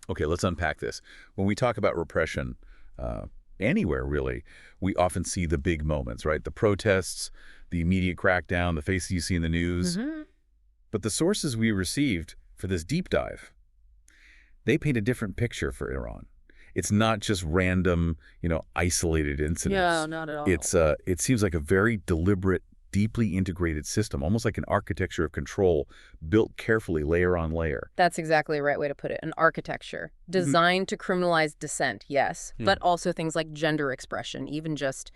Okay, let's unpack this. When we talk about repression, anywhere really, we often see the big moments, right? The protests, the immediate crackdown, the faces you see in the news. But the sources we received for this deep dive, they paint a different picture for Iran. It's not just random, isolated incidents. Yeah, not at all. It seems like a very deliberate, deeply integrated system, almost like an architecture of control built carefully layer on layer. That's exactly the right way to put it. An architecture designed to criminalize dissent, yes, but also things like gender expression, even just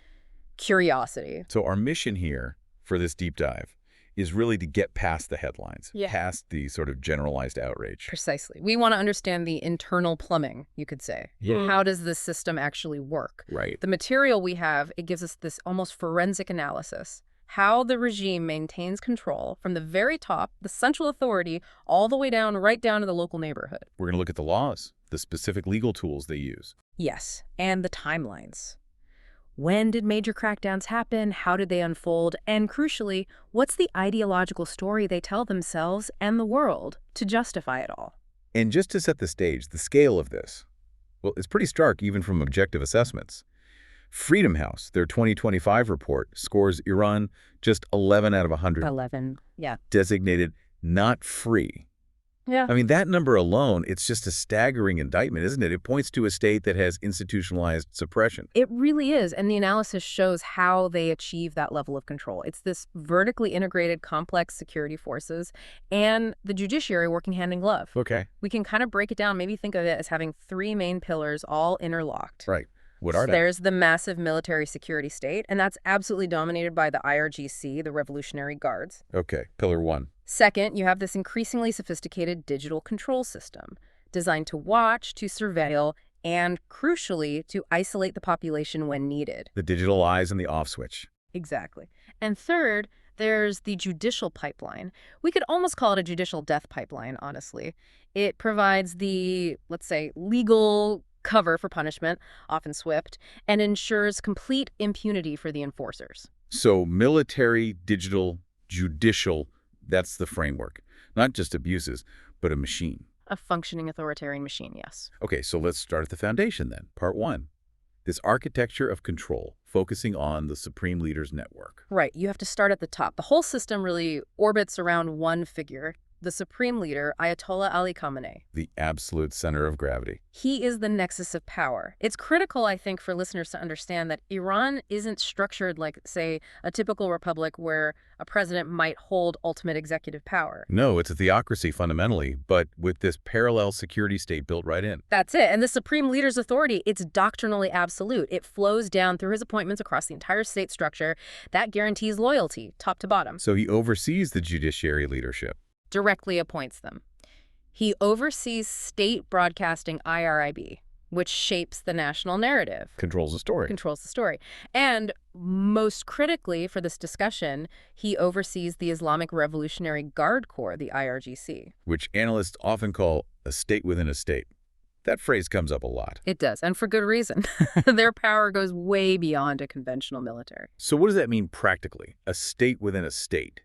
curiosity. So our mission here for this deep dive is really to get past the headlines, past the sort of generalized outrage. Precisely. We want to understand the internal plumbing, you could say. How does this system actually work? Right. The material we have, it gives us this almost forensic analysis. How the regime maintains control from the very top, the central authority, all the way down, right down to the local neighborhood. We're going to look at the laws, the specific legal tools they use. Yes, and the timelines. When did major crackdowns happen? How did they unfold? And crucially, what's the ideological story they tell themselves and the world to justify it all? And just to set the stage, the scale of this, well, it's pretty stark even from objective assessments. Freedom House, their 2025 report, scores Iran just 11 out of 100. 11, yeah. Designated not free. Yeah. I mean, that number alone, it's just a staggering indictment, isn't it? It points to a state that has institutionalized suppression. It really is, and the analysis shows how they achieve that level of control. It's this vertically integrated, complex security forces and the judiciary working hand in glove. Okay. We can kind of break it down, maybe think of it as having three main pillars all interlocked. Right. What are they? There's the massive military security state, and that's absolutely dominated by the IRGC, the Revolutionary Guards. Okay, pillar one. Second, you have this increasingly sophisticated digital control system designed to watch, to surveil, and crucially, to isolate the population when needed. The digital eyes and the off switch. Exactly. And third, there's the judicial pipeline. We could almost call it a judicial death pipeline, honestly. It provides the, let's say, legal cover for punishment, often swift, and ensures complete impunity for the enforcers. So military, digital, judicial, that's the framework. Not just abuses, but a machine. A functioning authoritarian machine, yes. Okay, so let's start at the foundation then. Part one. This architecture of control, focusing on the supreme leader's network. Right, you have to start at the top. The whole system really orbits around one figure, the supreme leader, Ayatollah Ali Khamenei. The absolute center of gravity. He is the nexus of power. It's critical, I think, for listeners to understand that Iran isn't structured like, say, a typical republic where a president might hold ultimate executive power. No, it's a theocracy fundamentally, but with this parallel security state built right in. That's it. And the supreme leader's authority, it's doctrinally absolute. It flows down through his appointments across the entire state structure. That guarantees loyalty, top to bottom. So he oversees the judiciary leadership. Directly appoints them. He oversees state broadcasting IRIB, which shapes the national narrative. Controls the story. Controls the story. And most critically for this discussion, he oversees the Islamic Revolutionary Guard Corps, the IRGC. Which analysts often call a state within a state. That phrase comes up a lot. It does, and for good reason. Their power goes way beyond a conventional military. So what does that mean practically? A state within a state?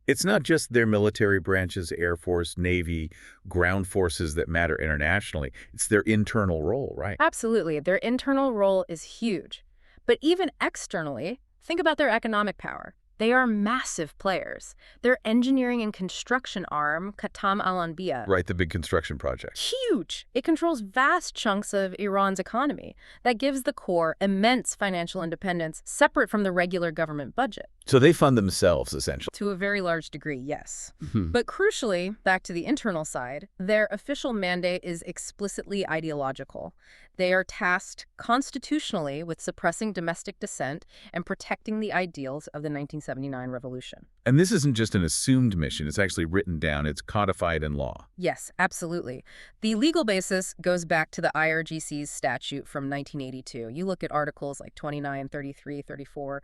It's not just their military branches, Air Force, Navy, ground forces that matter internationally. It's their internal role, right? Absolutely. Their internal role is huge. But even externally, think about their economic power. They are massive players. Their engineering and construction arm, Qatam Al-Anbiya. Right, the big construction project. Huge. It controls vast chunks of Iran's economy. That gives the Corps immense financial independence, separate from the regular government budget. So they fund themselves, essentially. To a very large degree, yes. But crucially, back to the internal side, their official mandate is explicitly ideological. They are tasked constitutionally with suppressing domestic dissent and protecting the ideals of the 1979 revolution. And this isn't just an assumed mission. It's actually written down. It's codified in law. Yes, absolutely. The legal basis goes back to the IRGC's statute from 1982. You look at articles like 29, 33, 34.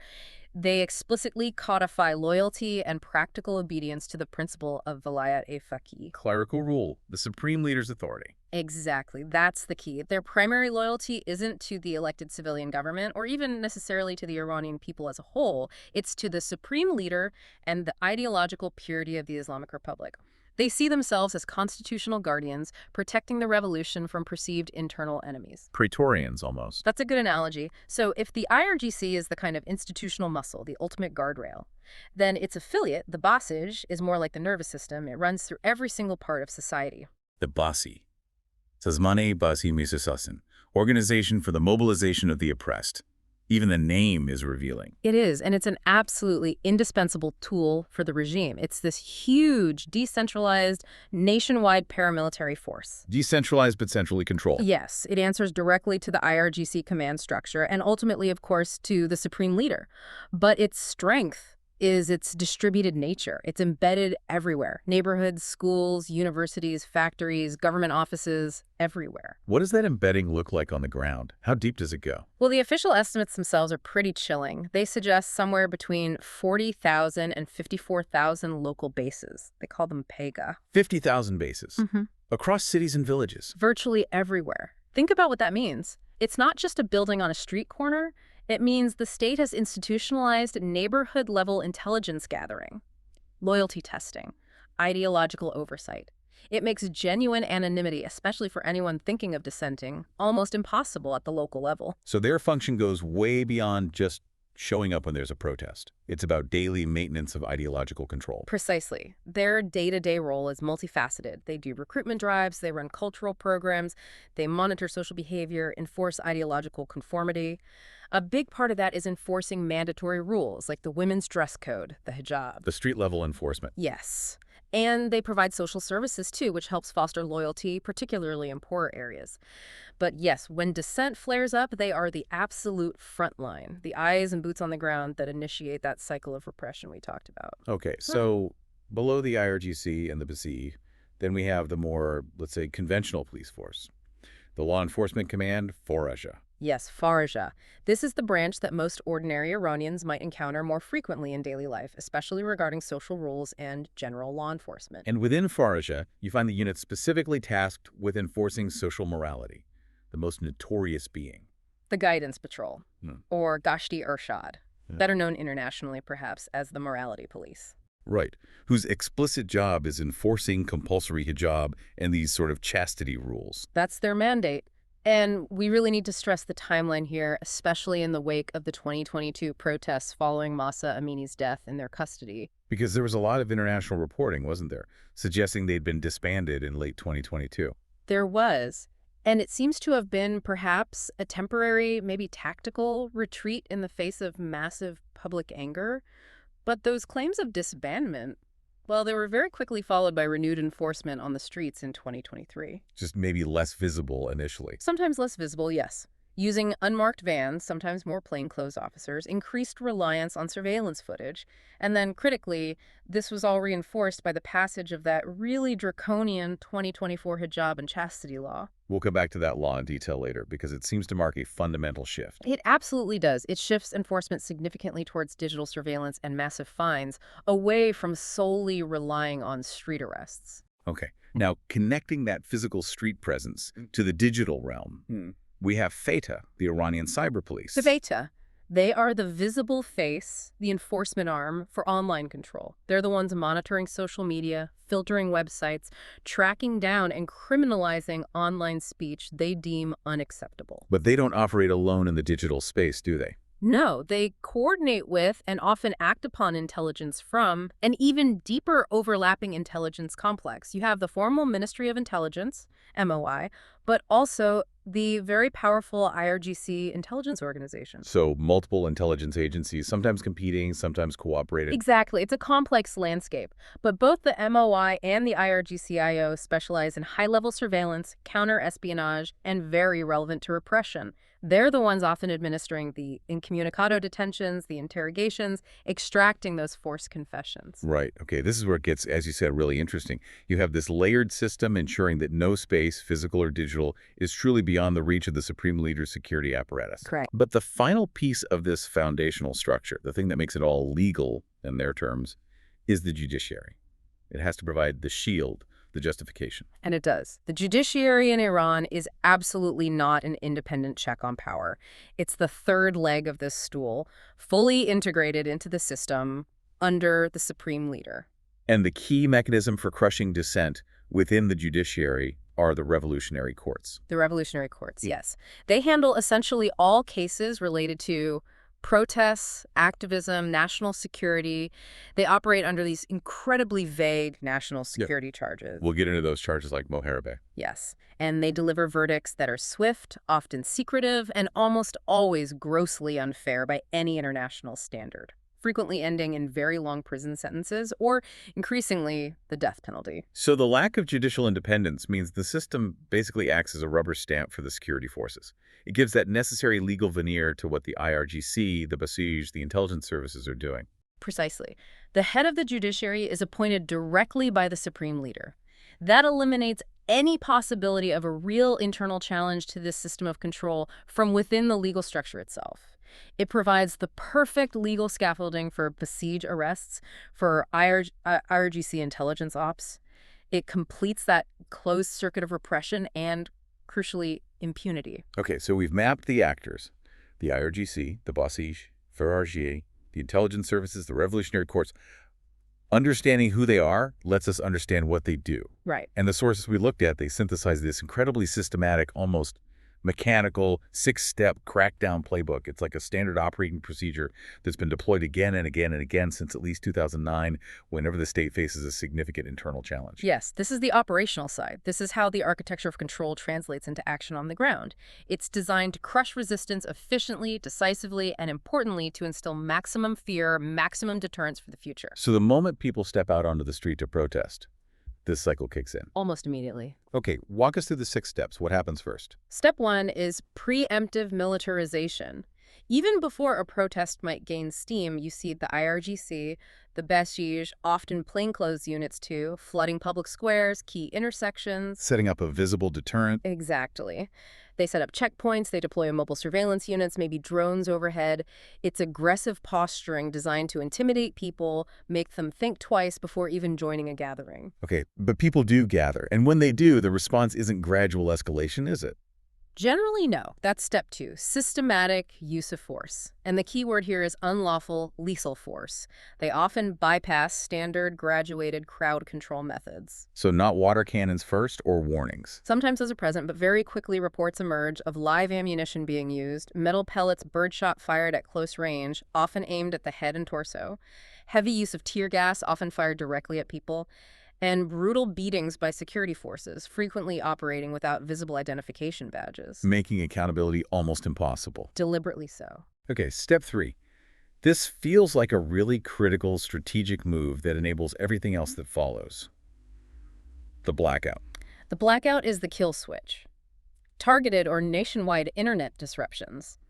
They explicitly codify loyalty and practical obedience to the principle of velayat-e faqih. Clerical rule, the supreme leader's authority. Exactly. That's the key. Their primary loyalty isn't to the elected civilian government or even necessarily to the Iranian people as a whole. It's to the supreme leader and the ideological purity of the Islamic Republic. They see themselves as constitutional guardians, protecting the revolution from perceived internal enemies. Praetorians, almost. That's a good analogy. So if the IRGC is the kind of institutional muscle, the ultimate guardrail, then its affiliate, the Basij, is more like the nervous system. It runs through every single part of society. The Basij. Sazmane Basi Misasasin. Organization for the Mobilization of the Oppressed. Even the name is revealing. It is, and it's an absolutely indispensable tool for the regime. It's this huge, decentralized, nationwide paramilitary force. Decentralized but centrally controlled. Yes, it answers directly to the IRGC command structure and ultimately, of course, to the supreme leader. But its strength is its distributed nature. It's embedded everywhere. Neighborhoods, schools, universities, factories, government offices, everywhere. What does that embedding look like on the ground? How deep does it go? Well, the official estimates themselves are pretty chilling. They suggest somewhere between 40,000 and 54,000 local bases. They call them PEGA. 50,000 bases. Across cities and villages. Virtually everywhere. Think about what that means. It's not just a building on a street corner. It means the state has institutionalized neighborhood-level intelligence gathering, loyalty testing, ideological oversight. It makes genuine anonymity, especially for anyone thinking of dissenting, almost impossible at the local level. So their function goes way beyond just showing up when there's a protest. It's about daily maintenance of ideological control. Precisely. Their day-to-day role is multifaceted. They do recruitment drives, they run cultural programs, they monitor social behavior, enforce ideological conformity. A big part of that is enforcing mandatory rules, like the women's dress code, the hijab. The street-level enforcement. Yes. And they provide social services, too, which helps foster loyalty, particularly in poorer areas. But yes, when dissent flares up, they are the absolute front line, the eyes and boots on the ground that initiate that cycle of repression we talked about. Okay, so below the IRGC and the Basij, then we have the more, let's say, conventional police force. The Law Enforcement Command, Faraja. Yes, Faraja. This is the branch that most ordinary Iranians might encounter more frequently in daily life, especially regarding social rules and general law enforcement. And within Faraja, you find the unit specifically tasked with enforcing social morality, the most notorious being. The Guidance Patrol, or Gashti Irshad, better known internationally perhaps as the Morality Police. Right, whose explicit job is enforcing compulsory hijab and these sort of chastity rules. That's their mandate. And we really need to stress the timeline here, especially in the wake of the 2022 protests following Mahsa Amini's death in their custody. Because there was a lot of international reporting, wasn't there, suggesting they'd been disbanded in late 2022. There was. And it seems to have been perhaps a temporary, maybe tactical retreat in the face of massive public anger. But those claims of disbandment, well, they were very quickly followed by renewed enforcement on the streets in 2023. Just maybe less visible initially. Sometimes less visible, yes. Using unmarked vans, sometimes more plainclothes officers, increased reliance on surveillance footage. And then, critically, this was all reinforced by the passage of that really draconian 2024 hijab and chastity law. We'll come back to that law in detail later, because it seems to mark a fundamental shift. It absolutely does. It shifts enforcement significantly towards digital surveillance and massive fines, away from solely relying on street arrests. Okay. Now, connecting that physical street presence to the digital realm, we have FETA, the Iranian cyber police. The FETA. They are the visible face, the enforcement arm for online control. They're the ones monitoring social media, filtering websites, tracking down and criminalizing online speech they deem unacceptable. But they don't operate alone in the digital space, do they? No, they coordinate with and often act upon intelligence from an even deeper overlapping intelligence complex. You have the formal Ministry of Intelligence, MOI, but also the very powerful IRGC intelligence organization. So multiple intelligence agencies, sometimes competing, sometimes cooperating. Exactly. It's a complex landscape. But both the MOI and the IRGC-IO specialize in high-level surveillance, counter-espionage, and very relevant to repression. They're the ones often administering the incommunicado detentions, the interrogations, extracting those forced confessions. Right. Okay. This is where it gets, as you said, really interesting. You have this layered system ensuring that no space, physical or digital, is truly beyond the reach of the supreme leader's security apparatus. Correct. But the final piece of this foundational structure, the thing that makes it all legal in their terms, is the judiciary. It has to provide the shield, the justification. And it does. The judiciary in Iran is absolutely not an independent check on power. It's the third leg of this stool, fully integrated into the system under the supreme leader. And the key mechanism for crushing dissent within the judiciary are the revolutionary courts. The revolutionary courts, yes. They handle essentially all cases related to protests, activism, national security. They operate under these incredibly vague national security charges. We'll get into those charges like Moharbe. Yes. And they deliver verdicts that are swift, often secretive, and almost always grossly unfair by any international standard, frequently ending in very long prison sentences or, increasingly, the death penalty. So the lack of judicial independence means the system basically acts as a rubber stamp for the security forces. It gives that necessary legal veneer to what the IRGC, the Basij, the intelligence services are doing. Precisely. The head of the judiciary is appointed directly by the supreme leader. That eliminates any possibility of a real internal challenge to this system of control from within the legal structure itself. It provides the perfect legal scaffolding for Basij arrests, for IRGC intelligence ops. It completes that closed circuit of repression and, crucially, impunity. Okay, so we've mapped the actors, the IRGC, the Basij, FARG, the intelligence services, the revolutionary courts. Understanding who they are lets us understand what they do. Right. And the sources we looked at, they synthesize this incredibly systematic, almost mechanical, 6-step crackdown playbook. It's like a standard operating procedure that's been deployed again and again and again since at least 2009, whenever the state faces a significant internal challenge. Yes, this is the operational side. This is how the architecture of control translates into action on the ground. It's designed to crush resistance efficiently, decisively, and importantly, to instill maximum fear, maximum deterrence for the future. So the moment people step out onto the street to protest, this cycle kicks in. Almost immediately. Okay, walk us through the 6 steps. What happens first? Step 1 is preemptive militarization. Even before a protest might gain steam, you see the IRGC, the Basij, often plainclothes units too, flooding public squares, key intersections. Setting up a visible deterrent. Exactly. They set up checkpoints, they deploy mobile surveillance units, maybe drones overhead. It's aggressive posturing designed to intimidate people, make them think twice before even joining a gathering. Okay, but people do gather. And when they do, the response isn't gradual escalation, is it? Generally, no. That's step 2, systematic use of force. And the key word here is unlawful lethal force. They often bypass standard graduated crowd control methods. So not water cannons first or warnings? Sometimes those are present, but very quickly reports emerge of live ammunition being used, metal pellets birdshot fired at close range, often aimed at the head and torso, heavy use of tear gas, often fired directly at people, and brutal beatings by security forces, frequently operating without visible identification badges. Making accountability almost impossible. Deliberately so. Okay, step 3. This feels like a really critical strategic move that enables everything else that follows. The blackout. The blackout is the kill switch. Targeted or nationwide internet disruptions.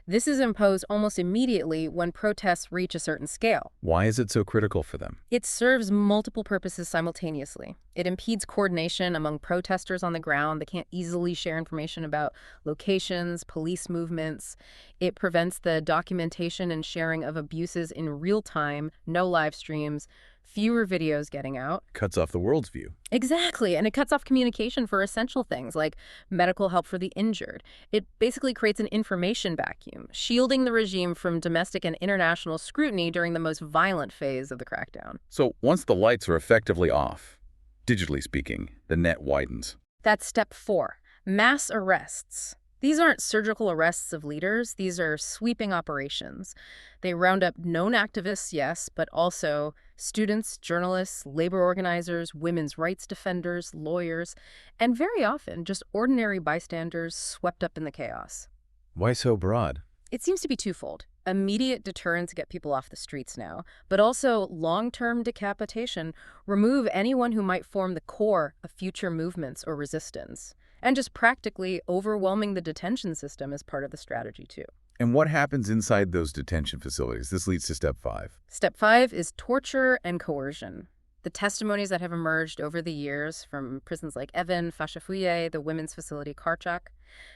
This is imposed almost immediately when protests reach a certain scale. Why is it so critical for them? It serves multiple purposes simultaneously. It impedes coordination among protesters on the ground. They can't easily share information about locations, police movements. It prevents the documentation and sharing of abuses in real time, no live streams, fewer videos getting out. Cuts off the world's view. Exactly, and it cuts off communication for essential things like medical help for the injured. It basically creates an information vacuum, shielding the regime from domestic and international scrutiny during the most violent phase of the crackdown. So once the lights are effectively off, digitally speaking, the net widens. That's step 4, mass arrests. These aren't surgical arrests of leaders. These are sweeping operations. They round up known activists, yes, but also students, journalists, labor organizers, women's rights defenders, lawyers, and very often just ordinary bystanders swept up in the chaos. Why so broad? It seems to be twofold. Immediate deterrence to get people off the streets now, but also long-term decapitation, remove anyone who might form the core of future movements or resistance. And just practically overwhelming the detention system as part of the strategy, too. And what happens inside those detention facilities? This leads to step 5. Step 5 is torture and coercion. The testimonies that have emerged over the years from prisons like Evin, Fashafuye, the women's facility Karchak,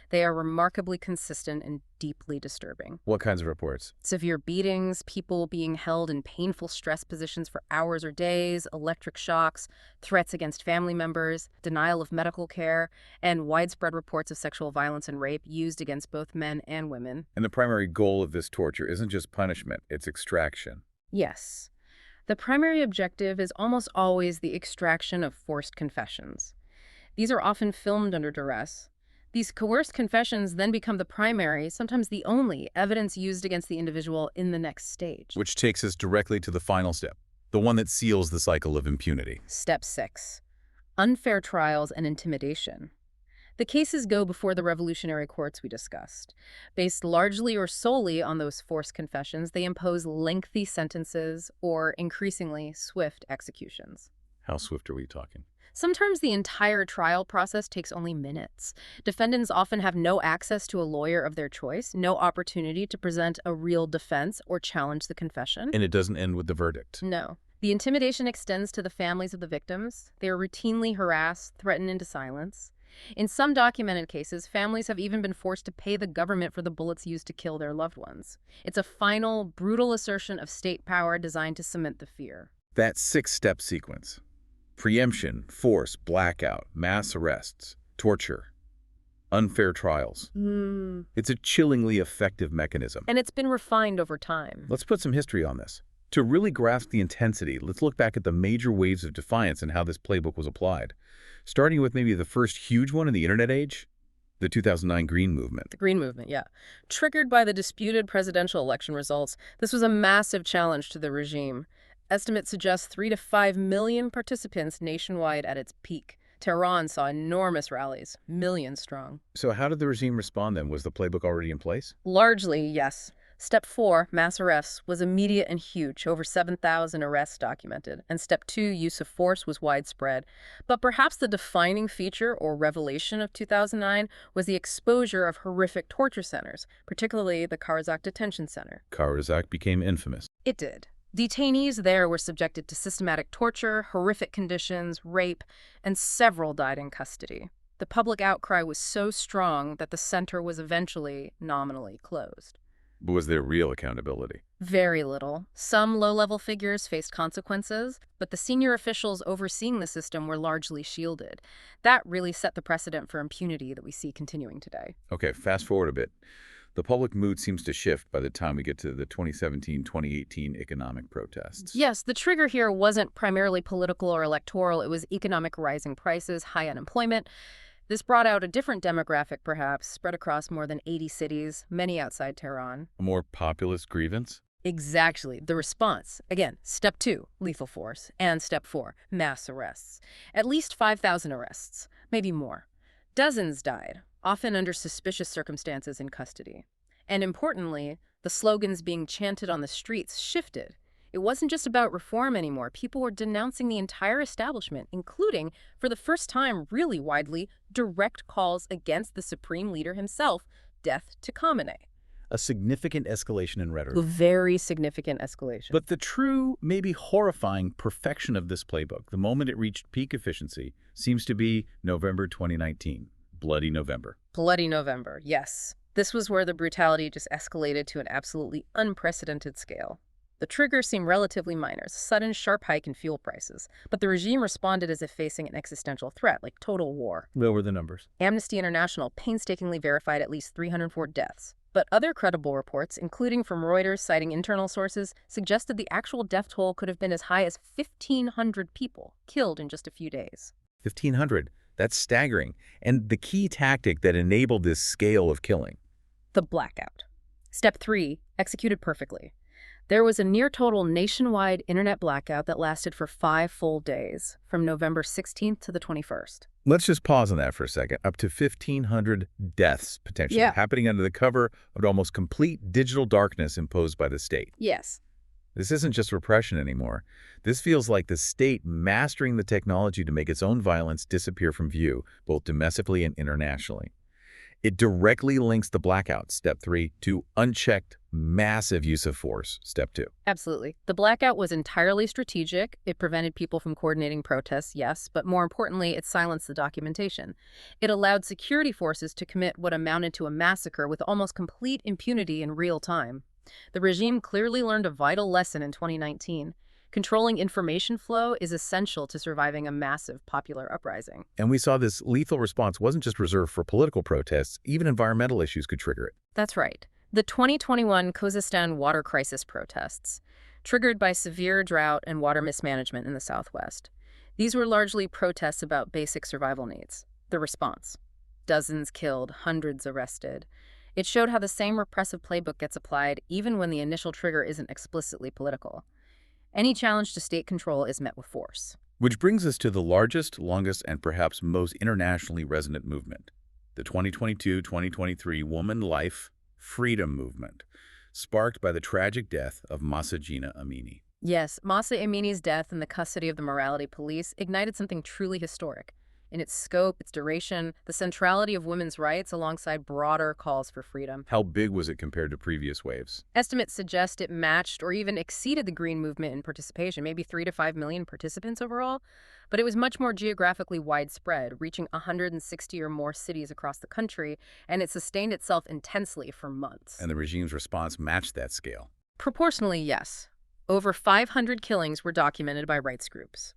they are remarkably consistent and deeply disturbing. What kinds of reports? Severe beatings, people being held in painful stress positions for hours or days, electric shocks, threats against family members, denial of medical care, and widespread reports of sexual violence and rape used against both men and women. And the primary goal of this torture isn't just punishment, it's extraction. Yes. The primary objective is almost always the extraction of forced confessions. These are often filmed under duress. These coerced confessions then become the primary, sometimes the only, evidence used against the individual in the next stage. Which takes us directly to the final step, the one that seals the cycle of impunity. Step 6. Unfair trials and intimidation. The cases go before the revolutionary courts we discussed. Based largely or solely on those forced confessions, they impose lengthy sentences or, increasingly, swift executions. How swift are we talking? Sometimes the entire trial process takes only minutes. Defendants often have no access to a lawyer of their choice, no opportunity to present a real defense or challenge the confession. And it doesn't end with the verdict. No. The intimidation extends to the families of the victims. They are routinely harassed, threatened into silence. In some documented cases, families have even been forced to pay the government for the bullets used to kill their loved ones. It's a final, brutal assertion of state power designed to cement the fear. That 6-step sequence: preemption, force, blackout, mass arrests, torture, unfair trials. It's a chillingly effective mechanism. And it's been refined over time. Let's put some history on this. To really grasp the intensity, let's look back at the major waves of defiance and how this playbook was applied. Starting with maybe the first huge one in the internet age, the 2009 Green Movement. The Green Movement, yeah. Triggered by the disputed presidential election results, this was a massive challenge to the regime. Estimates suggest 3 to 5 million participants nationwide at its peak. Tehran saw enormous rallies, millions strong. So how did the regime respond then? Was the playbook already in place? Largely, yes. Step 4, mass arrests, was immediate and huge, over 7,000 arrests documented. And Step 2, use of force, was widespread. But perhaps the defining feature or revelation of 2009 was the exposure of horrific torture centers, particularly the Karzak Detention Center. Karzak became infamous. It did. Detainees there were subjected to systematic torture, horrific conditions, rape, and several died in custody. The public outcry was so strong that the center was eventually nominally closed. But was there real accountability? Very little. Some low-level figures faced consequences, but the senior officials overseeing the system were largely shielded. That really set the precedent for impunity that we see continuing today. Okay, fast forward a bit. The public mood seems to shift by the time we get to the 2017-2018 economic protests. Yes, the trigger here wasn't primarily political or electoral. It was economic rising prices, high unemployment. This brought out a different demographic, perhaps, spread across more than 80 cities, many outside Tehran. A more populist grievance? Exactly. The response. Again, Step 2, lethal force, and Step 4, mass arrests. At least 5,000 arrests, maybe more. Dozens died, often under suspicious circumstances in custody. And importantly, the slogans being chanted on the streets shifted. It wasn't just about reform anymore. People were denouncing the entire establishment, including, for the first time really widely, direct calls against the supreme leader himself, death to Khamenei. A significant escalation in rhetoric. A very significant escalation. But the true, maybe horrifying perfection of this playbook, the moment it reached peak efficiency, seems to be November 2019. Bloody November. Bloody November, yes. This was where the brutality just escalated to an absolutely unprecedented scale. The triggers seemed relatively minor, a sudden sharp hike in fuel prices, but the regime responded as if facing an existential threat, like total war. What were the numbers? Amnesty International painstakingly verified at least 304 deaths. But other credible reports, including from Reuters citing internal sources, suggested the actual death toll could have been as high as 1,500 people killed in just a few days. 1,500. That's staggering. And the key tactic that enabled this scale of killing? The blackout. Step 3, executed perfectly. There was a near-total nationwide internet blackout that lasted for 5 full days, from November 16th to the 21st. Let's just pause on that for a second. Up to 1,500 deaths, potentially, happening under the cover of almost complete digital darkness imposed by the state. Yes. This isn't just repression anymore. This feels like the state mastering the technology to make its own violence disappear from view, both domestically and internationally. It directly links the blackout, Step 3, to unchecked, massive use of force, Step 2. Absolutely. The blackout was entirely strategic. It prevented people from coordinating protests, yes, but more importantly, it silenced the documentation. It allowed security forces to commit what amounted to a massacre with almost complete impunity in real time. The regime clearly learned a vital lesson in 2019. Controlling information flow is essential to surviving a massive popular uprising. And we saw this lethal response wasn't just reserved for political protests, even environmental issues could trigger it. That's right. The 2021 Khuzestan water crisis protests. triggered by severe drought and water mismanagement in the Southwest. These were largely protests about basic survival needs. The response: dozens killed, hundreds arrested. It showed how the same repressive playbook gets applied even when the initial trigger isn't explicitly political. Any challenge to state control is met with force. Which brings us to the largest, longest, and perhaps most internationally resonant movement, the 2022-2023 Woman Life Freedom Movement, sparked by the tragic death of Mahsa Jina Amini. Yes, Mahsa Amini's death in the custody of the morality police ignited something truly historic. In its scope, its duration, the centrality of women's rights alongside broader calls for freedom. How big was it compared to previous waves? Estimates suggest it matched or even exceeded the Green Movement in participation, maybe 3 to 5 million participants overall. But it was much more geographically widespread, reaching 160 or more cities across the country, and it sustained itself intensely for months. And the regime's response matched that scale. Proportionally, yes. Over 500 killings were documented by rights groups.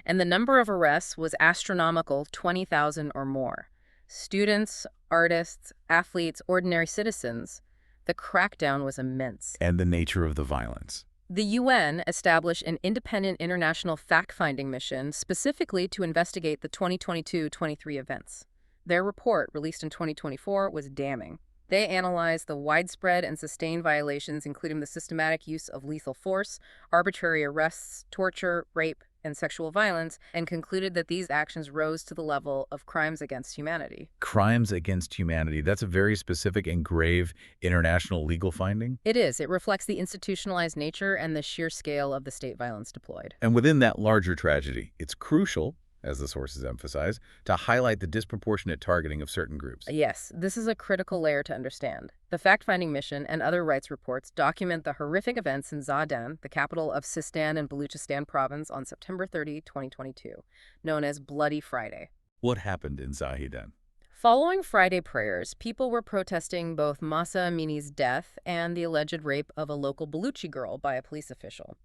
And the number of arrests was astronomical, 20,000 or more. Students, artists, athletes, ordinary citizens. The crackdown was immense. And the nature of the violence. The UN established an independent international fact-finding mission specifically to investigate the 2022-23 events. Their report, released in 2024, was damning. They analyzed the widespread and sustained violations, including the systematic use of lethal force, arbitrary arrests, torture, rape, and sexual violence, and concluded that these actions rose to the level of crimes against humanity. Crimes against humanity. That's a very specific and grave international legal finding. It is. It reflects the institutionalized nature and the sheer scale of the state violence deployed. And within that larger tragedy, it's crucial, as the sources emphasize, to highlight the disproportionate targeting of certain groups. Yes, this is a critical layer to understand. The fact-finding mission and other rights reports document the horrific events in Zaadan, the capital of Sistan and Baluchistan province, on September 30, 2022, known as Bloody Friday. What happened in Zaadan? Following Friday prayers, people were protesting both Mahsa Amini's death and the alleged rape of a local Baluchi girl by a police official.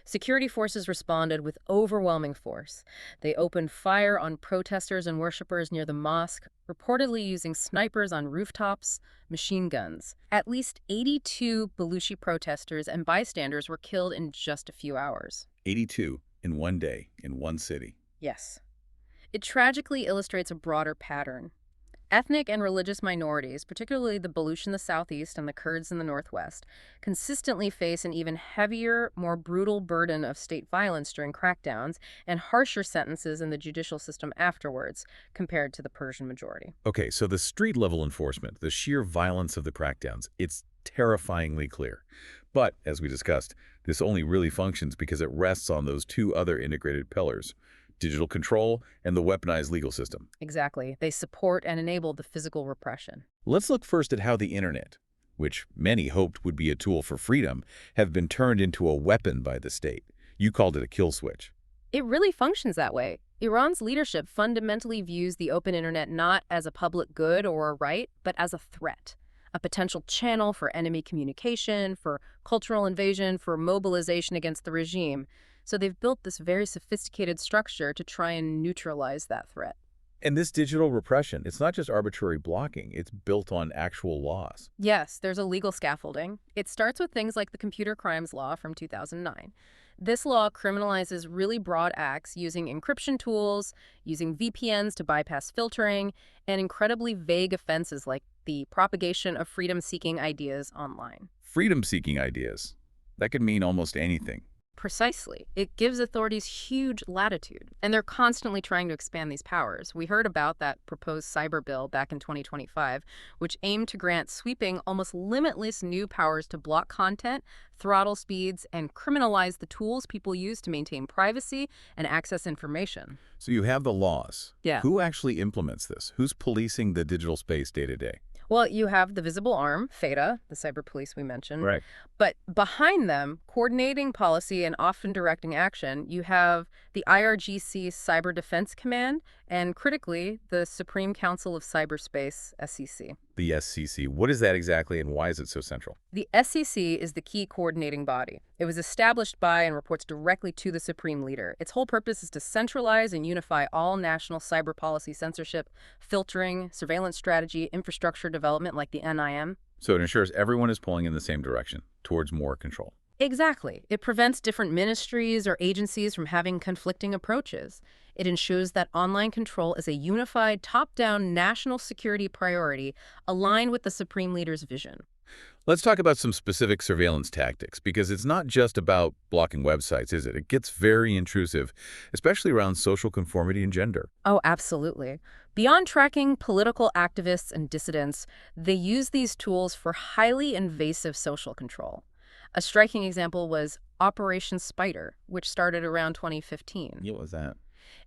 Security forces responded with overwhelming force. They opened fire on protesters and worshippers near the mosque, reportedly using snipers on rooftops, machine guns. At least 82 Baluchi protesters and bystanders were killed in just a few hours. 82 in one day, in one city. Yes. It tragically illustrates a broader pattern. Ethnic and religious minorities, particularly the Baluch in the southeast and the Kurds in the northwest, consistently face an even heavier, more brutal burden of state violence during crackdowns and harsher sentences in the judicial system afterwards, compared to the Persian majority. Okay, so the street-level enforcement, the sheer violence of the crackdowns, it's terrifyingly clear. But, as we discussed, this only really functions because it rests on those two other integrated pillars: digital control and the weaponized legal system. Exactly. They support and enable the physical repression. Let's look first at how the internet, which many hoped would be a tool for freedom, have been turned into a weapon by the state. You called it a kill switch. It really functions that way. Iran's leadership fundamentally views the open internet not as a public good or a right, but as a threat, a potential channel for enemy communication, for cultural invasion, for mobilization against the regime. So they've built this very sophisticated structure to try and neutralize that threat. And this digital repression, it's not just arbitrary blocking, it's built on actual laws. Yes, there's a legal scaffolding. It starts with things like the Computer Crimes Law from 2009. This law criminalizes really broad acts using encryption tools, using VPNs to bypass filtering, and incredibly vague offenses like the propagation of freedom-seeking ideas online. Freedom-seeking ideas. That could mean almost anything. Precisely. It gives authorities huge latitude, and they're constantly trying to expand these powers. We heard about that proposed cyber bill back in 2025, which aimed to grant sweeping, almost limitless new powers to block content, throttle speeds, and criminalize the tools people use to maintain privacy and access information. So you have the laws. Yeah. Who actually implements this? Who's policing the digital space day to day? Well, you have the visible arm, FATA, the cyber police we mentioned. Right. But behind them, coordinating policy and often directing action, you have the IRGC Cyber Defense Command and, critically, the Supreme Council of Cyberspace, SEC. The SCC. What is that exactly, and why is it so central? The SEC is the key coordinating body. It was established by and reports directly to the Supreme Leader. Its whole purpose is to centralize and unify all national cyber policy censorship, filtering, surveillance strategy, infrastructure development like the NIM. So it ensures everyone is pulling in the same direction, towards more control. Exactly. It prevents different ministries or agencies from having conflicting approaches. It ensures that online control is a unified, top-down national security priority aligned with the Supreme Leader's vision. Let's talk about some specific surveillance tactics, because it's not just about blocking websites, is it? It gets very intrusive, especially around social conformity and gender. Oh, absolutely. Beyond tracking political activists and dissidents, they use these tools for highly invasive social control. A striking example was Operation Spider, which started around 2015. What was that?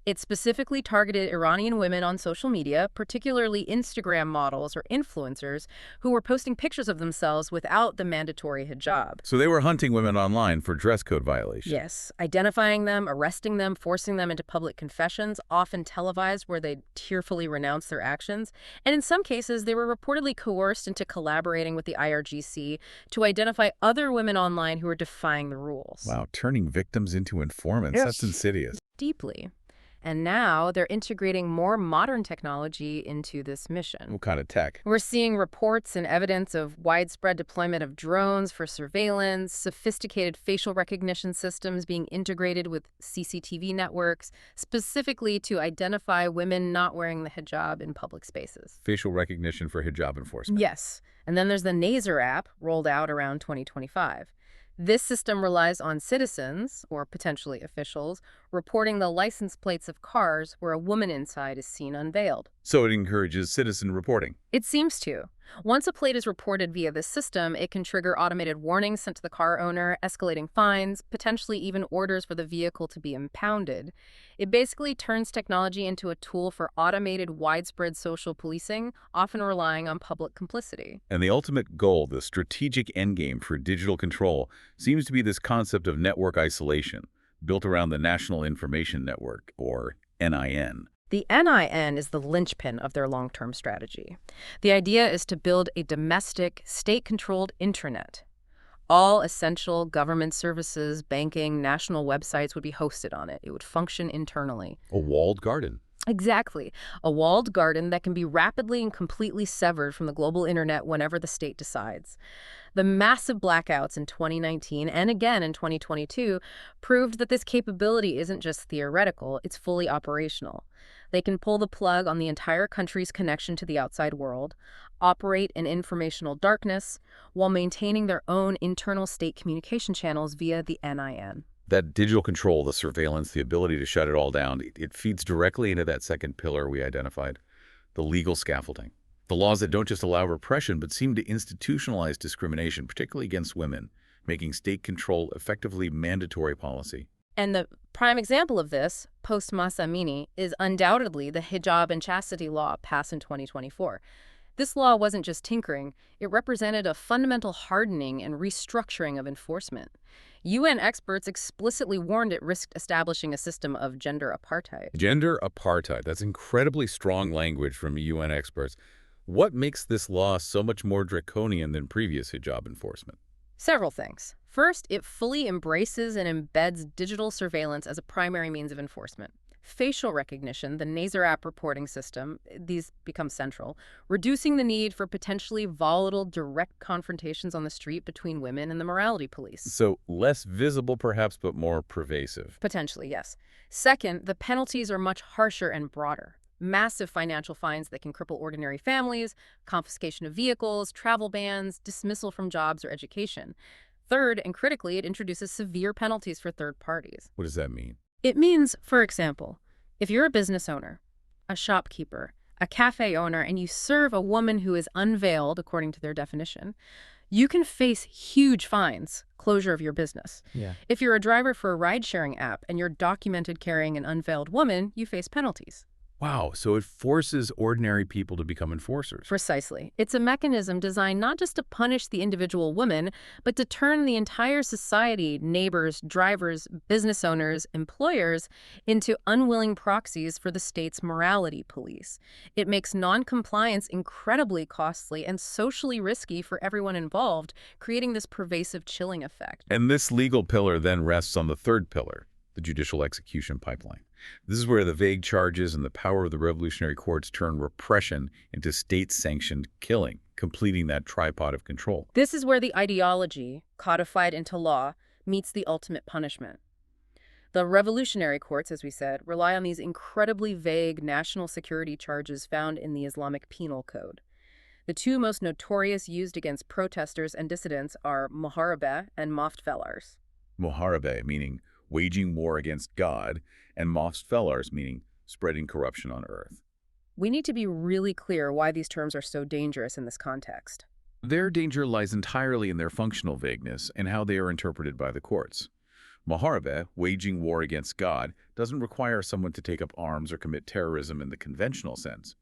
It specifically targeted Iranian women on social media, particularly Instagram models or influencers, who were posting pictures of themselves without the mandatory hijab. So they were hunting women online for dress code violations. Yes, identifying them, arresting them, forcing them into public confessions, often televised where they tearfully renounce their actions. And in some cases, they were reportedly coerced into collaborating with the IRGC to identify other women online who were defying the rules. Wow, turning victims into informants. Yes. That's insidious. Deeply. And now they're integrating more modern technology into this mission. What kind of tech? We're seeing reports and evidence of widespread deployment of drones for surveillance, sophisticated facial recognition systems being integrated with CCTV networks, specifically to identify women not wearing the hijab in public spaces. Facial recognition for hijab enforcement. Yes. And then there's the Naser app, rolled out around 2025. This system relies on citizens, or potentially officials, reporting the license plates of cars where a woman inside is seen unveiled. So it encourages citizen reporting. It seems to. Once a plate is reported via this system, it can trigger automated warnings sent to the car owner, escalating fines, potentially even orders for the vehicle to be impounded. It basically turns technology into a tool for automated, widespread social policing, often relying on public complicity. And the ultimate goal, the strategic endgame for digital control, seems to be this concept of network isolation, built around the National Information Network, or NIN. The NIN is the linchpin of their long-term strategy. The idea is to build a domestic, state-controlled intranet. All essential government services, banking, national websites would be hosted on it. It would function internally. A walled garden. Exactly. A walled garden that can be rapidly and completely severed from the global internet whenever the state decides. The massive blackouts in 2019 and again in 2022 proved that this capability isn't just theoretical, it's fully operational. They can pull the plug on the entire country's connection to the outside world, operate in informational darkness, while maintaining their own internal state communication channels via the NIN. That digital control, the surveillance, the ability to shut it all down, it feeds directly into that second pillar we identified, the legal scaffolding. The laws that don't just allow repression, but seem to institutionalize discrimination, particularly against women, making state control effectively mandatory policy. And the prime example of this, post-Mahsa Amini, is undoubtedly the Hijab and Chastity law passed in 2024. This law wasn't just tinkering, it represented a fundamental hardening and restructuring of enforcement. UN experts explicitly warned it risked establishing a system of gender apartheid. Gender apartheid, that's incredibly strong language from UN experts. What makes this law so much more draconian than previous hijab enforcement? Several things. First, it fully embraces and embeds digital surveillance as a primary means of enforcement. Facial recognition, the Naser app reporting system, these become central, reducing the need for potentially volatile direct confrontations on the street between women and the morality police. So less visible perhaps, but more pervasive. Potentially, yes. Second, the penalties are much harsher and broader. Massive financial fines that can cripple ordinary families, confiscation of vehicles, travel bans, dismissal from jobs or education. Third, and critically, it introduces severe penalties for third parties. What does that mean? It means, for example, if you're a business owner, a shopkeeper, a cafe owner, and you serve a woman who is unveiled, according to their definition, you can face huge fines, closure of your business. Yeah. If you're a driver for a ride-sharing app and you're documented carrying an unveiled woman, you face penalties. Wow, so it forces ordinary people to become enforcers. Precisely. It's a mechanism designed not just to punish the individual woman, but to turn the entire society, neighbors, drivers, business owners, employers, into unwilling proxies for the state's morality police. It makes non-compliance incredibly costly and socially risky for everyone involved, creating this pervasive chilling effect. And this legal pillar then rests on the third pillar, the judicial execution pipeline. This is where the vague charges and the power of the revolutionary courts turn repression into state-sanctioned killing, completing that tripod of control. This is where the ideology, codified into law, meets the ultimate punishment. The revolutionary courts, as we said, rely on these incredibly vague national security charges found in the Islamic Penal Code. The two most notorious used against protesters and dissidents are muharabeh and moftfelars. Muharabeh, meaning waging war against God, and moftfelars, meaning spreading corruption on earth. We need to be really clear why these terms are so dangerous in this context. Their danger lies entirely in their functional vagueness and how they are interpreted by the courts. Muharabeh, waging war against God, doesn't require someone to take up arms or commit terrorism in the conventional sense.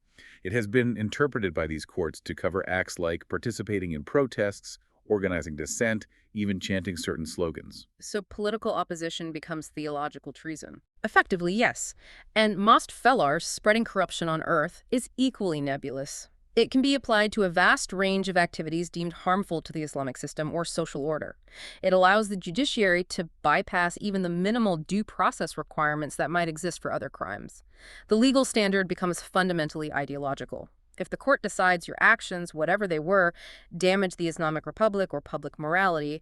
It has been interpreted by these courts to cover acts like participating in protests, organizing dissent, even chanting certain slogans. So political opposition becomes theological treason. Effectively, yes. And moftfelars, spreading corruption on earth, is equally nebulous. It can be applied to a vast range of activities deemed harmful to the Islamic system or social order. It allows the judiciary to bypass even the minimal due process requirements that might exist for other crimes. The legal standard becomes fundamentally ideological. If the court decides your actions, whatever they were, damage the Islamic Republic or public morality,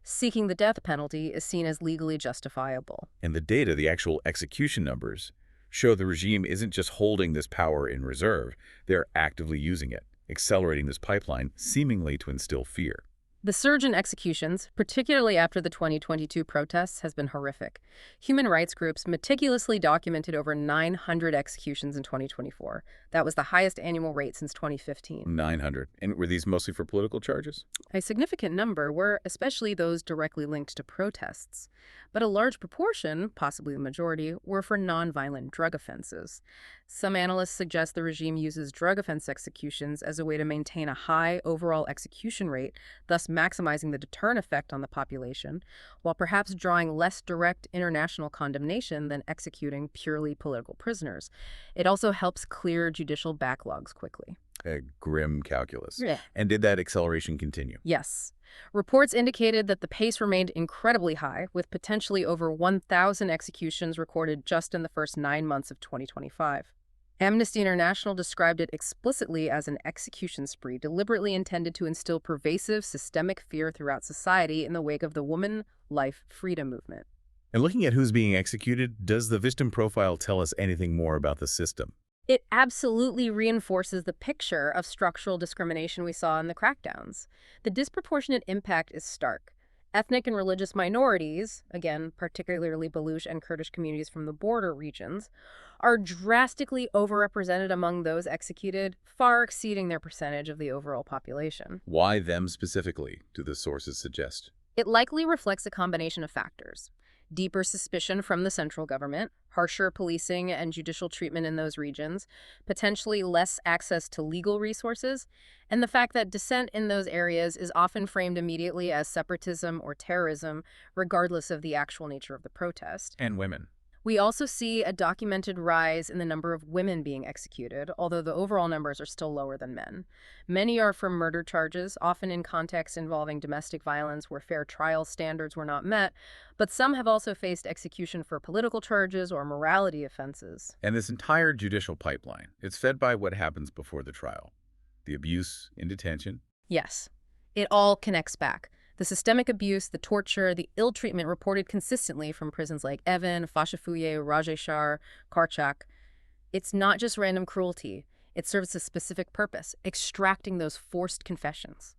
seeking the death penalty is seen as legally justifiable. And the data, the actual execution numbers, show the regime isn't just holding this power in reserve, they're actively using it, accelerating this pipeline, seemingly to instill fear. The surge in executions, particularly after the 2022 protests, has been horrific. Human rights groups meticulously documented over 900 executions in 2024. That was the highest annual rate since 2015. 900. And were these mostly for political charges? A significant number were especially those directly linked to protests. But a large proportion, possibly the majority, were for nonviolent drug offenses. Some analysts suggest the regime uses drug offense executions as a way to maintain a high overall execution rate, thus maximizing the deterrent effect on the population, while perhaps drawing less direct international condemnation than executing purely political prisoners. It also helps clear judicial backlogs quickly. A grim calculus. Yeah. And did that acceleration continue? Yes. Reports indicated that the pace remained incredibly high, with potentially over 1,000 executions recorded just in the first 9 months of 2025. Amnesty International described it explicitly as an execution spree deliberately intended to instill pervasive, systemic fear throughout society in the wake of the woman life freedom movement. And looking at who's being executed, does the victim profile tell us anything more about the system? It absolutely reinforces the picture of structural discrimination we saw in the crackdowns. The disproportionate impact is stark. Ethnic and religious minorities, again, particularly Baluch and Kurdish communities from the border regions, are drastically overrepresented among those executed, far exceeding their percentage of the overall population. Why them specifically, do the sources suggest? It likely reflects a combination of factors. Deeper suspicion from the central government, harsher policing and judicial treatment in those regions, potentially less access to legal resources, and the fact that dissent in those areas is often framed immediately as separatism or terrorism, regardless of the actual nature of the protest. And women. We also see a documented rise in the number of women being executed, although the overall numbers are still lower than men. Many are for murder charges, often in contexts involving domestic violence where fair trial standards were not met, but some have also faced execution for political charges or morality offenses. And this entire judicial pipeline, it's fed by what happens before the trial. The abuse in detention. Yes, it all connects back. The systemic abuse, the torture, the ill treatment reported consistently from prisons like Evin, Fashafuye, Rajeshar, Karchak. It's not just random cruelty. It serves a specific purpose, extracting those forced confessions.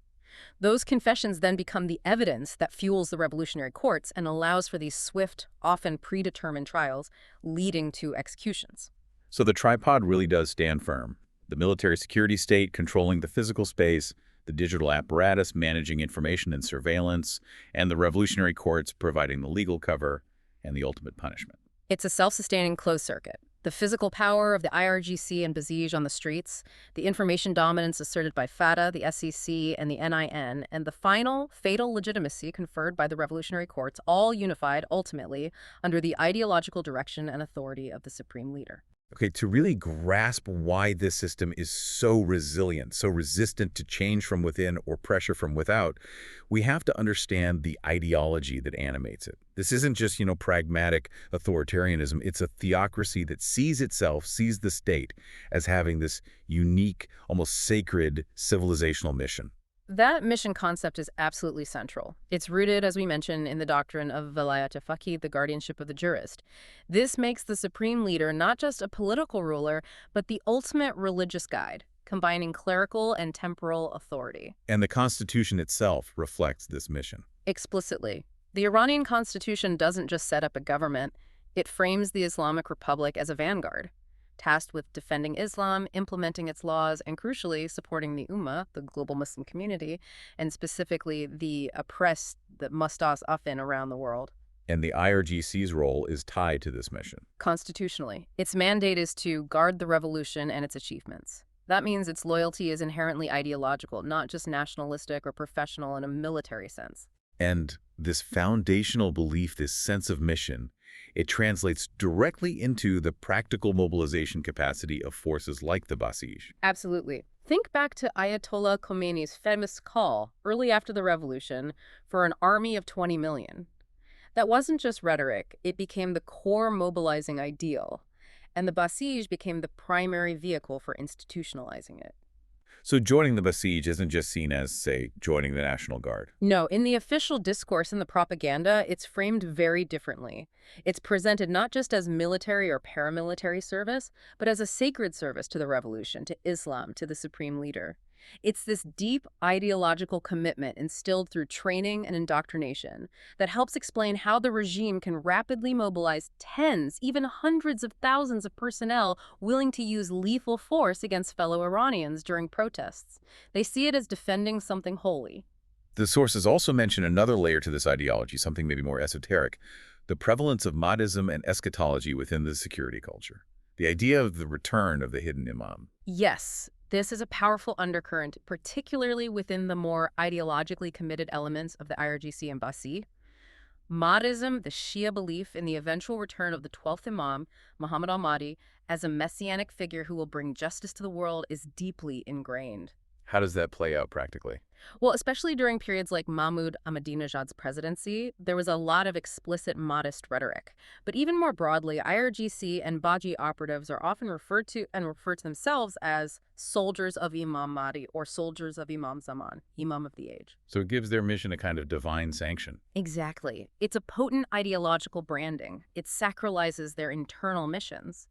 Those confessions then become the evidence that fuels the revolutionary courts and allows for these swift, often predetermined trials leading to executions. So the tripod really does stand firm. The military security state controlling the physical space, the digital apparatus managing information and surveillance, and the revolutionary courts providing the legal cover and the ultimate punishment. It's a self-sustaining closed circuit. The physical power of the IRGC and Basij on the streets, the information dominance asserted by FATA, the SEC, and the NIN, and the final, fatal legitimacy conferred by the revolutionary courts, all unified, ultimately, under the ideological direction and authority of the supreme leader. Okay, to really grasp why this system is so resilient, so resistant to change from within or pressure from without, we have to understand the ideology that animates it. This isn't just, pragmatic authoritarianism. It's a theocracy that sees itself, sees the state as having this unique, almost sacred civilizational mission. That mission concept is absolutely central. It's rooted, as we mentioned, in the doctrine of velayat-e, the guardianship of the jurist. This makes the supreme leader not just a political ruler, but the ultimate religious guide, combining clerical and temporal authority. And the Constitution itself reflects this mission. Explicitly. The Iranian constitution doesn't just set up a government, it frames the Islamic Republic as a vanguard, tasked with defending Islam, implementing its laws, and crucially, supporting the Ummah, the global Muslim community, and specifically the oppressed, the mustas-afin around the world. And the IRGC's role is tied to this mission. Constitutionally, its mandate is to guard the revolution and its achievements. That means its loyalty is inherently ideological, not just nationalistic or professional in a military sense. And this foundational belief, this sense of mission, it translates directly into the practical mobilization capacity of forces like the Basij. Absolutely. Think back to Ayatollah Khomeini's famous call early after the revolution for an army of 20 million. That wasn't just rhetoric, it became the core mobilizing ideal, and the Basij became the primary vehicle for institutionalizing it. So joining the Basij isn't just seen as, say, joining the National Guard. No, in the official discourse and the propaganda, it's framed very differently. It's presented not just as military or paramilitary service, but as a sacred service to the revolution, to Islam, to the supreme leader. It's this deep ideological commitment instilled through training and indoctrination that helps explain how the regime can rapidly mobilize tens, even hundreds of thousands of personnel willing to use lethal force against fellow Iranians during protests. They see it as defending something holy. The sources also mention another layer to this ideology, something maybe more esoteric, the prevalence of Mahdism and eschatology within the security culture. The idea of the return of the hidden imam. Yes. This is a powerful undercurrent, particularly within the more ideologically committed elements of the IRGC and Basij. Mahdism, the Shia belief in the eventual return of the 12th Imam, Muhammad al-Mahdi, as a messianic figure who will bring justice to the world is deeply ingrained. How does that play out practically? Well, especially during periods like Mahmoud Ahmadinejad's presidency, there was a lot of explicit Mahdist rhetoric. But even more broadly, IRGC and Basij operatives are often referred to themselves as soldiers of Imam Mahdi or soldiers of Imam Zaman, Imam of the age. So it gives their mission a kind of divine sanction. Exactly. It's a potent ideological branding. It sacralizes their internal missions.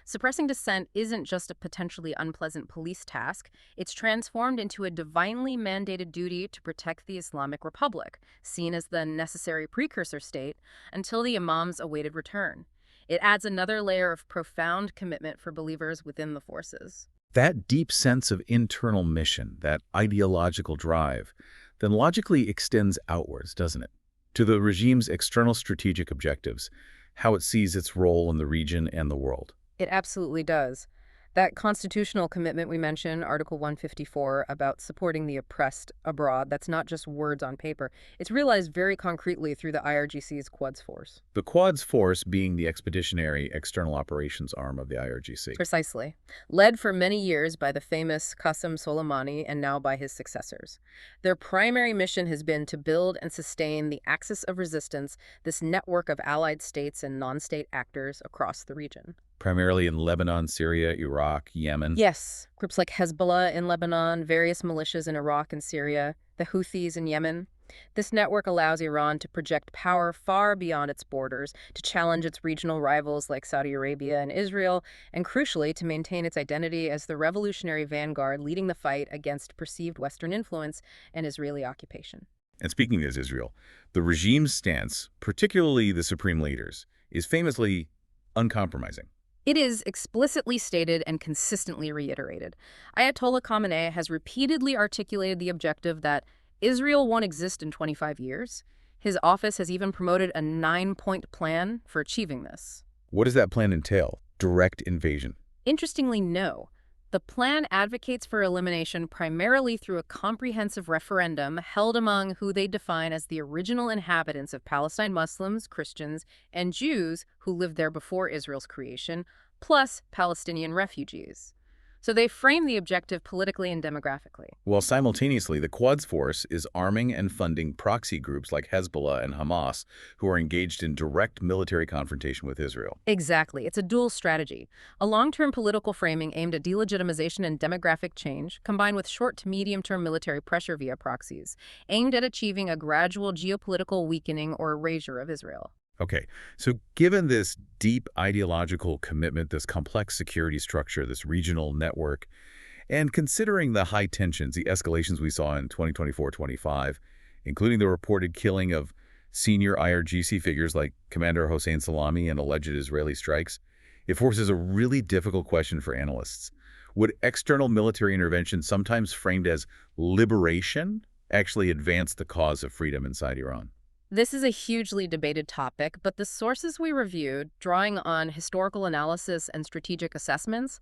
Suppressing dissent isn't just a potentially unpleasant police task. It's transformed into a divinely mandated duty to protect the Islamic Republic, seen as the necessary precursor state, until the imam's awaited return. It adds another layer of profound commitment for believers within the forces. That deep sense of internal mission, that ideological drive, then logically extends outwards, doesn't it? To the regime's external strategic objectives, how it sees its role in the region and the world. It absolutely does. That constitutional commitment we mentioned, Article 154, about supporting the oppressed abroad, that's not just words on paper. It's realized very concretely through the IRGC's Quds Force. The Quds Force being the expeditionary external operations arm of the IRGC. Precisely. Led for many years by the famous Qasem Soleimani and now by his successors. Their primary mission has been to build and sustain the axis of resistance, this network of allied states and non-state actors across the region. Primarily in Lebanon, Syria, Iraq, Yemen. Yes, groups like Hezbollah in Lebanon, various militias in Iraq and Syria, the Houthis in Yemen. This network allows Iran to project power far beyond its borders, to challenge its regional rivals like Saudi Arabia and Israel, and crucially, to maintain its identity as the revolutionary vanguard leading the fight against perceived Western influence and Israeli occupation. And speaking as Israel, the regime's stance, particularly the supreme leaders, is famously uncompromising. It is explicitly stated and consistently reiterated. Ayatollah Khamenei has repeatedly articulated the objective that Israel won't exist in 25 years. His office has even promoted a 9-point plan for achieving this. What does that plan entail? Direct invasion? Interestingly, no. The plan advocates for elimination primarily through a comprehensive referendum held among who they define as the original inhabitants of Palestine Muslims, Christians, and Jews who lived there before Israel's creation, plus Palestinian refugees. So they frame the objective politically and demographically. While simultaneously, the Quds Force is arming and funding proxy groups like Hezbollah and Hamas, who are engaged in direct military confrontation with Israel. Exactly. It's a dual strategy. A long-term political framing aimed at delegitimization and demographic change, combined with short to medium-term military pressure via proxies, aimed at achieving a gradual geopolitical weakening or erasure of Israel. Okay, so given this deep ideological commitment, this complex security structure, this regional network, and considering the high tensions, the escalations we saw in 2024-25, including the reported killing of senior IRGC figures like Commander Hossein Salami and alleged Israeli strikes, it forces a really difficult question for analysts. Would external military intervention, sometimes framed as liberation, actually advance the cause of freedom inside Iran? This is a hugely debated topic, but the sources we reviewed, drawing on historical analysis and strategic assessments,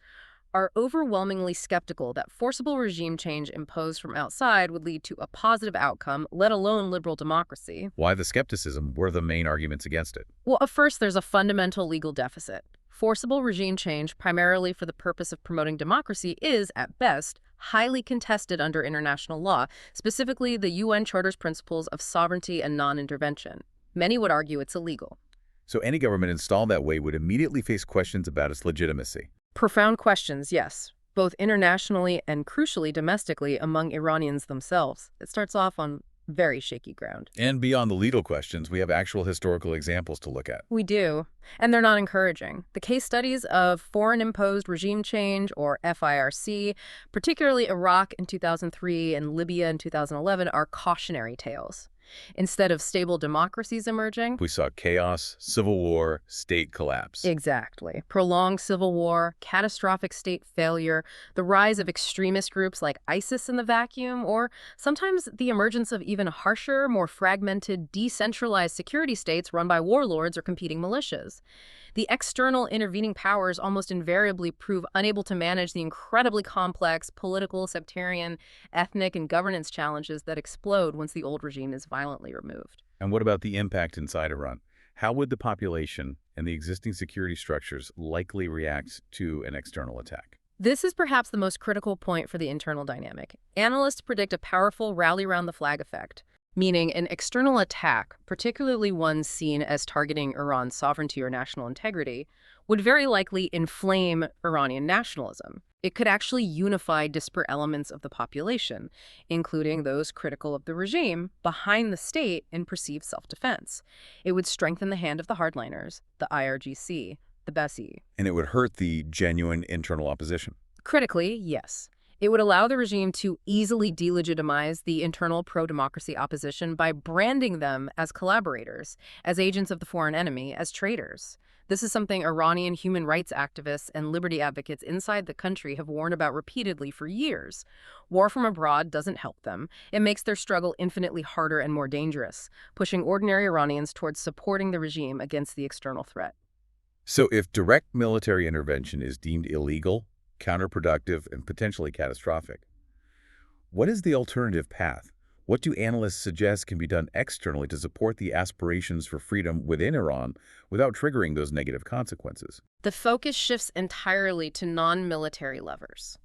are overwhelmingly skeptical that forcible regime change imposed from outside would lead to a positive outcome, let alone liberal democracy. Why the skepticism? What are the main arguments against it? Well, at first, there's a fundamental legal deficit. Forcible regime change, primarily for the purpose of promoting democracy, is, at best, highly contested under international law, specifically the UN Charter's principles of sovereignty and non-intervention. Many would argue it's illegal. So any government installed that way would immediately face questions about its legitimacy. Profound questions, yes, both internationally and, crucially, domestically among Iranians themselves. It starts off on very shaky ground. And beyond the legal questions, we have actual historical examples to look at. We do, and they're not encouraging. The case studies of foreign-imposed regime change, or FIRC, particularly Iraq in 2003 and Libya in 2011, are cautionary tales. Instead of stable democracies emerging, We saw chaos, civil war, state collapse. exactly. Prolonged civil war, catastrophic state failure, the rise of extremist groups like ISIS in the vacuum, or sometimes the emergence of even harsher, more fragmented, decentralized security states run by warlords or competing militias. The external intervening powers almost invariably prove unable to manage the incredibly complex political, sectarian, ethnic, and governance challenges that explode once the old regime is violently removed. And what about the impact inside Iran? How would the population and the existing security structures likely react to an external attack? This is perhaps the most critical point for the internal dynamic. Analysts predict a powerful rally-around-the-flag effect, meaning an external attack, particularly one seen as targeting Iran's sovereignty or national integrity, would very likely inflame Iranian nationalism. It could actually unify disparate elements of the population, including those critical of the regime, behind the state in perceived self-defense. It would strengthen the hand of the hardliners, the IRGC, the Basij. And it would hurt the genuine internal opposition. Critically, yes. It would allow the regime to easily delegitimize the internal pro-democracy opposition by branding them as collaborators, as agents of the foreign enemy, as traitors. This is something Iranian human rights activists and liberty advocates inside the country have warned about repeatedly for years. War from abroad doesn't help them. It makes their struggle infinitely harder and more dangerous, pushing ordinary Iranians towards supporting the regime against the external threat. So if direct military intervention is deemed illegal, counterproductive, and potentially catastrophic, what is the alternative path? What do analysts suggest can be done externally to support the aspirations for freedom within Iran without triggering those negative consequences? The focus shifts entirely to non-military levers.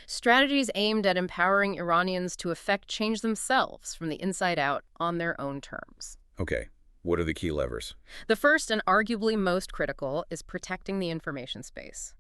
Strategies aimed at empowering Iranians to effect change themselves from the inside out on their own terms. Okay, what are the key levers? The first and arguably most critical is protecting the information space.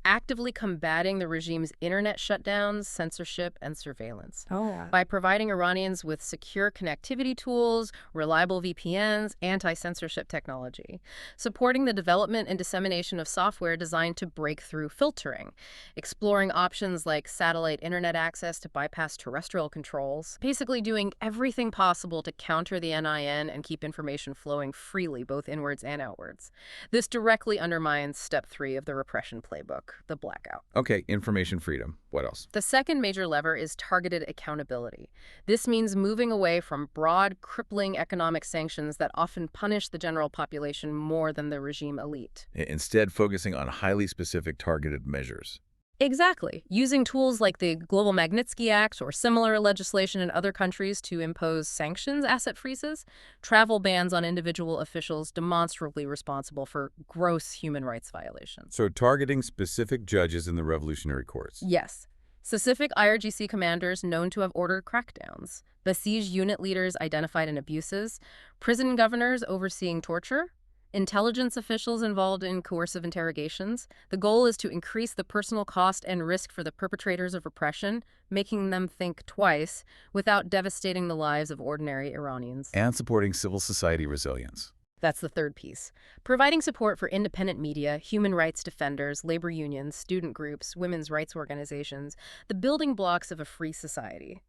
Actively combating the regime's internet shutdowns, censorship, and surveillance. By providing Iranians with secure connectivity tools, reliable VPNs, anti-censorship technology. Supporting the development and dissemination of software designed to break through filtering. Exploring options like satellite internet access to bypass terrestrial controls. Basically doing everything possible to counter the NIN and keep information flowing freely, both inwards and outwards. This directly undermines Step 3 of the repression playbook, the blackout. Okay, information freedom. What else? The second major lever is targeted accountability. This means moving away from broad, crippling economic sanctions that often punish the general population more than the regime elite. Instead, focusing on highly specific targeted measures. Exactly. Using tools like the Global Magnitsky Act or similar legislation in other countries to impose sanctions, asset freezes, travel bans on individual officials demonstrably responsible for gross human rights violations. So targeting specific judges in the revolutionary courts. Yes. Specific IRGC commanders known to have ordered crackdowns, Basij unit leaders identified in abuses, prison governors overseeing torture, intelligence officials involved in coercive interrogations. The goal is to increase the personal cost and risk for the perpetrators of repression, making them think twice without devastating the lives of ordinary Iranians. And supporting civil society resilience. That's the third piece. Providing support for independent media, human rights defenders, labor unions, student groups, women's rights organizations, the building blocks of a free society.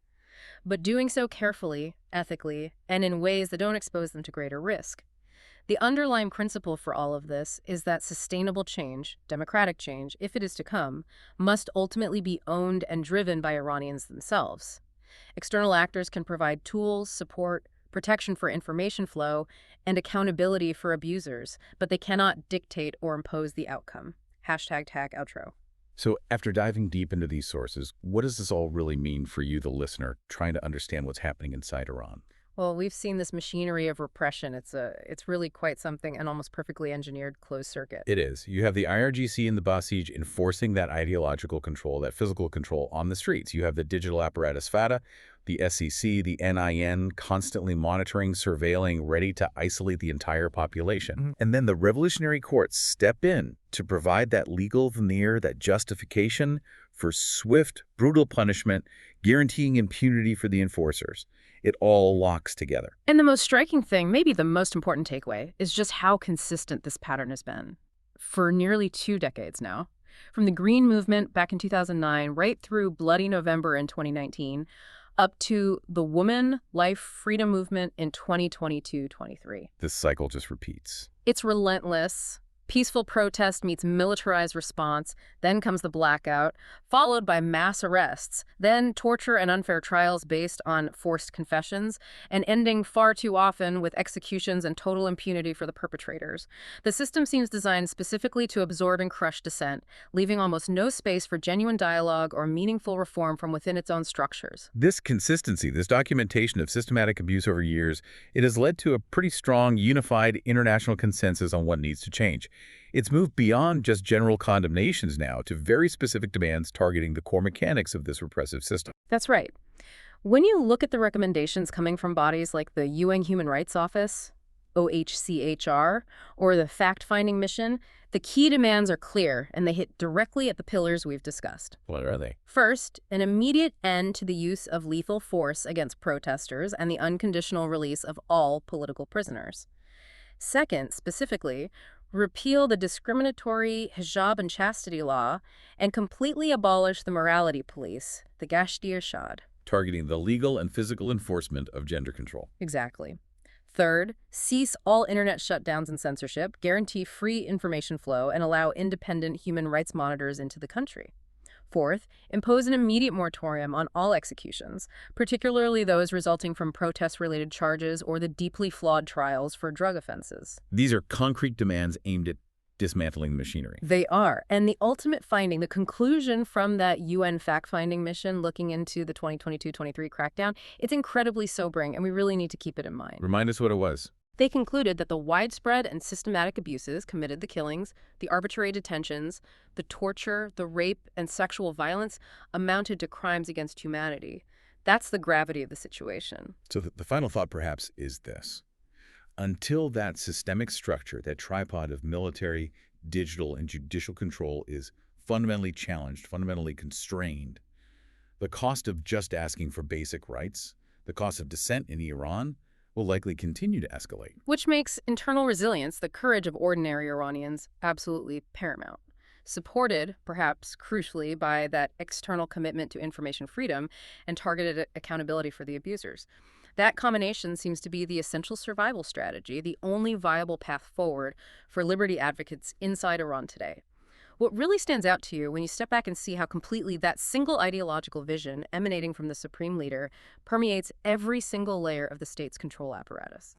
But doing so carefully, ethically, and in ways that don't expose them to greater risk. The underlying principle for all of this is that sustainable change, democratic change, if it is to come, must ultimately be owned and driven by Iranians themselves. External actors can provide tools, support, protection for information flow, and accountability for abusers, but they cannot dictate or impose the outcome. #tag outro. So after diving deep into these sources, what does this all really mean for you, the listener, trying to understand what's happening inside Iran? Well, we've seen this machinery of repression. It's really quite something, an almost perfectly engineered closed circuit. It is. You have the IRGC and the Basij enforcing that ideological control, that physical control on the streets. You have the digital apparatus FATA, the SEC, the NIN constantly monitoring, surveilling, ready to isolate the entire population. And then the revolutionary courts step in to provide that legal veneer, that justification for swift, brutal punishment, guaranteeing impunity for the enforcers. It all locks together. And the most striking thing, maybe the most important takeaway, is just how consistent this pattern has been for nearly 2 decades now. From the Green Movement back in 2009, right through Bloody November in 2019, up to the Woman, Life, Freedom movement in 2022-23. This cycle just repeats. It's relentless. Peaceful protest meets militarized response, then comes the blackout, followed by mass arrests, then torture and unfair trials based on forced confessions, and ending far too often with executions and total impunity for the perpetrators. The system seems designed specifically to absorb and crush dissent, leaving almost no space for genuine dialogue or meaningful reform from within its own structures. This consistency, this documentation of systematic abuse over years, it has led to a pretty strong, unified international consensus on what needs to change. It's moved beyond just general condemnations now to very specific demands targeting the core mechanics of this repressive system. That's right. When you look at the recommendations coming from bodies like the UN Human Rights Office, OHCHR, or the Fact-Finding Mission, the key demands are clear, and they hit directly at the pillars we've discussed. What are they? First, an immediate end to the use of lethal force against protesters and the unconditional release of all political prisoners. Second, specifically, repeal the discriminatory hijab and chastity law and completely abolish the morality police, the Gasht-e-Irshad. Targeting the legal and physical enforcement of gender control. Exactly. Third, cease all internet shutdowns and censorship, guarantee free information flow, and allow independent human rights monitors into the country. Fourth, impose an immediate moratorium on all executions, particularly those resulting from protest-related charges or the deeply flawed trials for drug offenses. These are concrete demands aimed at dismantling the machinery. They are. And the ultimate finding, the conclusion from that UN fact-finding mission looking into the 2022-23 crackdown, it's incredibly sobering, and we really need to keep it in mind. Remind us what it was. They concluded that the widespread and systematic abuses committed, the killings, the arbitrary detentions, the torture, the rape, and sexual violence amounted to crimes against humanity. That's the gravity of the situation. So the final thought perhaps is this. Until that systemic structure, that tripod of military, digital, and judicial control is fundamentally challenged, fundamentally constrained, the cost of just asking for basic rights, the cost of dissent in Iran, will likely continue to escalate. Which makes internal resilience, the courage of ordinary Iranians, absolutely paramount. Supported, perhaps crucially, by that external commitment to information freedom and targeted accountability for the abusers. That combination seems to be the essential survival strategy, the only viable path forward for liberty advocates inside Iran today. What really stands out to you when you step back and see how completely that single ideological vision emanating from the supreme leader permeates every single layer of the state's control apparatus.